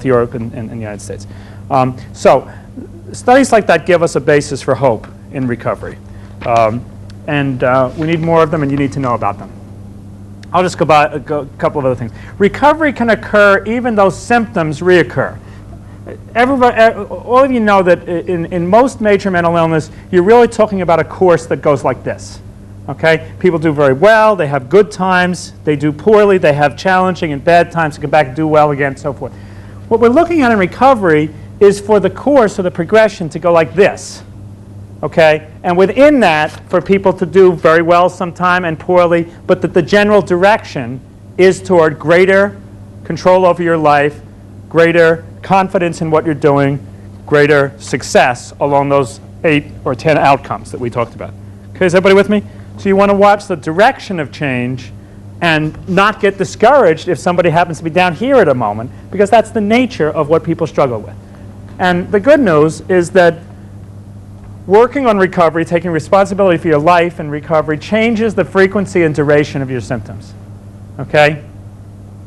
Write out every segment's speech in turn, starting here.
to Europe and the United States. So studies like that give us a basis for hope in recovery. And we need more of them, and you need to know about them. I'll just go by a couple of other things. Recovery can occur even though symptoms reoccur. All of you know that in most major mental illness, you're really talking about a course that goes like this. Okay? People do very well, they have good times, they do poorly, they have challenging and bad times, they come back and do well again, and so forth. What we're looking at in recovery is for the course or the progression to go like this. Okay? And within that, for people to do very well sometime and poorly, but that the general direction is toward greater control over your life, greater confidence in what you're doing, greater success along those 8 or 10 outcomes that we talked about. Okay, is everybody with me? So you want to watch the direction of change and not get discouraged if somebody happens to be down here at a moment, because that's the nature of what people struggle with. And the good news is that working on recovery, taking responsibility for your life and recovery, changes the frequency and duration of your symptoms. Okay?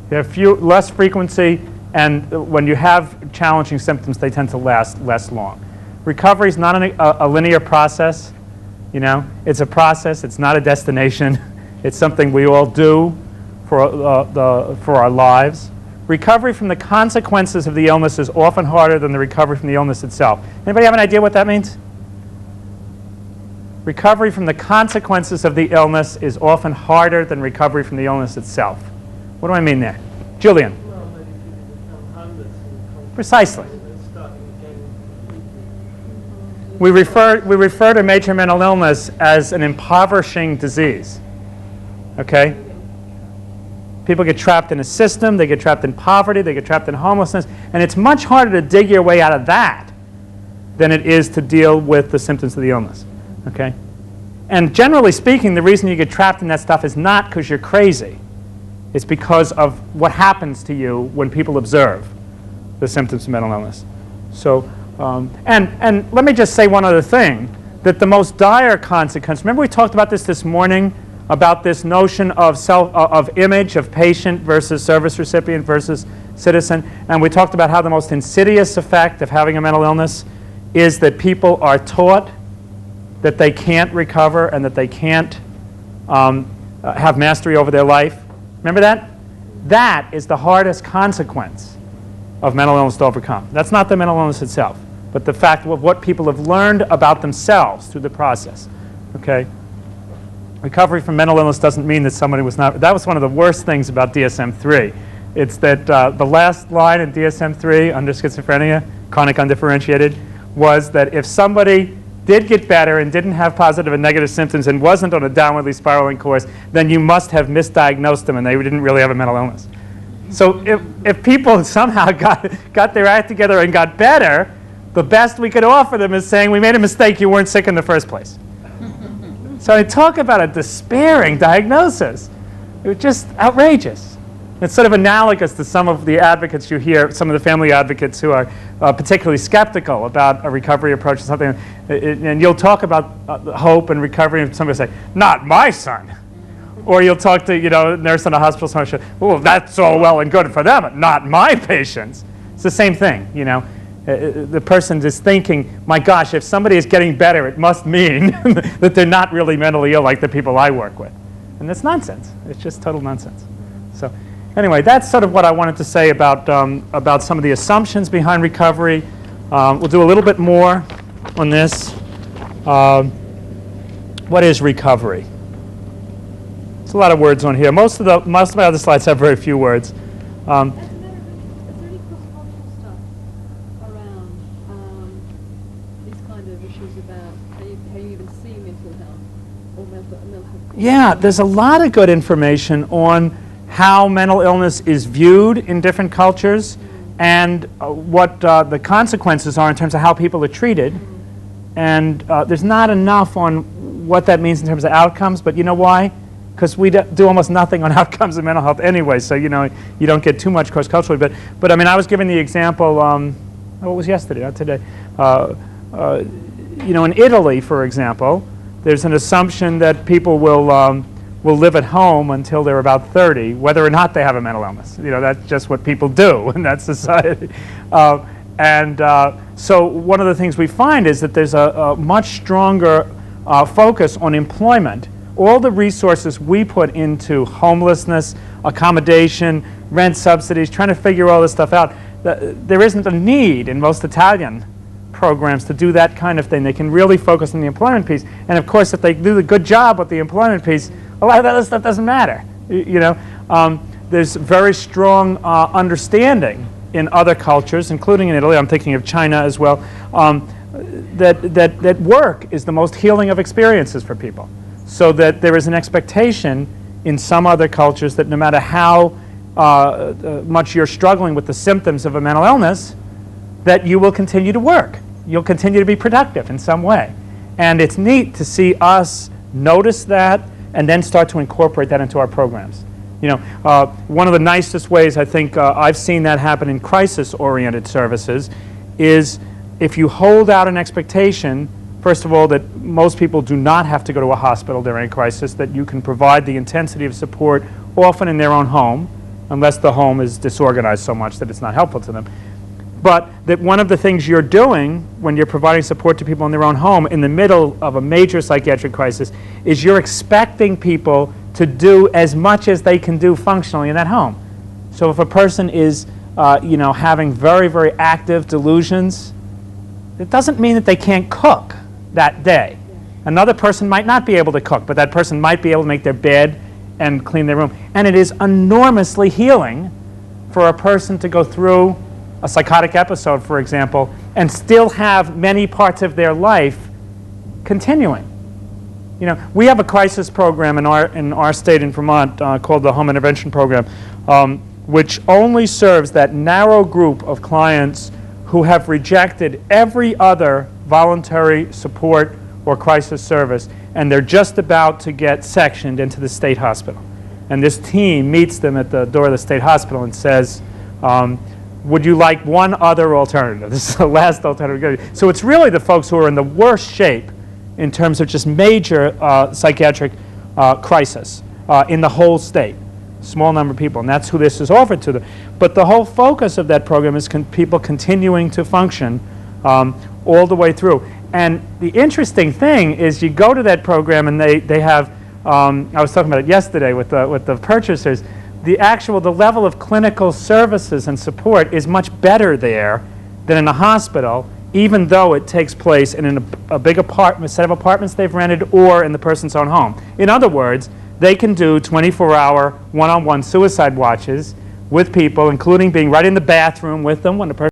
You have less frequency, and when you have challenging symptoms, they tend to last less long. Recovery is not a linear process. You know, it's a process. It's not a destination. It's something we all do for our lives. Recovery from the consequences of the illness is often harder than the recovery from the illness itself. Anybody have an idea what that means? Recovery from the consequences of the illness is often harder than recovery from the illness itself. What do I mean there? Julian. Precisely. We refer to major mental illness as an impoverishing disease. Okay? People get trapped in a system, they get trapped in poverty, they get trapped in homelessness, and it's much harder to dig your way out of that than it is to deal with the symptoms of the illness. Okay? And generally speaking, the reason you get trapped in that stuff is not because you're crazy. It's because of what happens to you when people observe the symptoms of mental illness. So, and let me just say one other thing, that the most dire consequence, remember we talked about this morning, about this notion of image of patient versus service recipient versus citizen, and we talked about how the most insidious effect of having a mental illness is that people are taught that they can't recover and that they can't have mastery over their life. Remember that? That is the hardest consequence of mental illness to overcome. That's not the mental illness itself, but the fact of what people have learned about themselves through the process. Okay? Recovery from mental illness doesn't mean that somebody was not. That was one of the worst things about DSM-3. It's that the last line in DSM-3 under schizophrenia, chronic undifferentiated, was that if somebody did get better and didn't have positive and negative symptoms and wasn't on a downwardly spiraling course, then you must have misdiagnosed them and they didn't really have a mental illness. So if people somehow got their act together and got better, the best we could offer them is saying, we made a mistake, you weren't sick in the first place. So I talk about a despairing diagnosis. It was just outrageous. It's sort of analogous to some of the advocates you hear, some of the family advocates who are particularly skeptical about a recovery approach or something. And you'll talk about hope and recovery, and somebody will say, not my son. Or you'll talk to a nurse in a hospital, someone will say, well, that's all well and good for them, but not my patients. It's the same thing, The person is thinking, my gosh, if somebody is getting better, it must mean that they're not really mentally ill like the people I work with. And that's nonsense. It's just total nonsense. So anyway, that's sort of what I wanted to say about some of the assumptions behind recovery. We'll do a little bit more on this. What is recovery? There's a lot of words on here. Most of my other slides have very few words. Yeah, there's a lot of good information on how mental illness is viewed in different cultures and what the consequences are in terms of how people are treated. And there's not enough on what that means in terms of outcomes, but you know why? Because we do almost nothing on outcomes in mental health anyway, so you don't get too much cross-culturally. But I mean, I was giving the example, what was yesterday, not today. In Italy, for example, there's an assumption that people will will live at home until they're about 30, whether or not they have a mental illness. You know, that's just what people do in that society. So one of the things we find is that there's a much stronger focus on employment. All the resources we put into homelessness, accommodation, rent subsidies, trying to figure all this stuff out, there isn't a need in most Italian programs to do that kind of thing. They can really focus on the employment piece. And of course, if they do a good job with the employment piece, a lot of that other stuff doesn't matter. You know, there's very strong understanding in other cultures, including in Italy. I'm thinking of China as well. That work is the most healing of experiences for people. So that there is an expectation in some other cultures that no matter how much you're struggling with the symptoms of a mental illness, that you will continue to work. You'll continue to be productive in some way. And it's neat to see us notice that and then start to incorporate that into our programs. You know, one of the nicest ways I think I've seen that happen in crisis-oriented services is if you hold out an expectation, first of all, that most people do not have to go to a hospital during a crisis, that you can provide the intensity of support often in their own home, unless the home is disorganized so much that it's not helpful to them. But that one of the things you're doing when you're providing support to people in their own home in the middle of a major psychiatric crisis is you're expecting people to do as much as they can do functionally in that home. So if a person is you know, having very, very active delusions, it doesn't mean that they can't cook that day. Another person might not be able to cook, but that person might be able to make their bed and clean their room. And it is enormously healing for a person to go through a psychotic episode, for example, and still have many parts of their life continuing. You know, we have a crisis program in our state in Vermont called the Home Intervention Program, which only serves that narrow group of clients who have rejected every other voluntary support or crisis service, and they're just about to get sectioned into the state hospital. And this team meets them at the door of the state hospital and says, would you like one other alternative? This is the last alternative. So it's really the folks who are in the worst shape in terms of just major psychiatric crisis in the whole state. Small number of people, and that's who this is offered to them. But the whole focus of that program is people continuing to function all the way through. And the interesting thing is you go to that program and they have, I was talking about it yesterday with the purchasers, the level of clinical services and support is much better there than in a hospital, even though it takes place in a big apartment, set of apartments they've rented or in the person's own home. In other words, they can do 24-hour one-on-one suicide watches with people, including being right in the bathroom with them when the person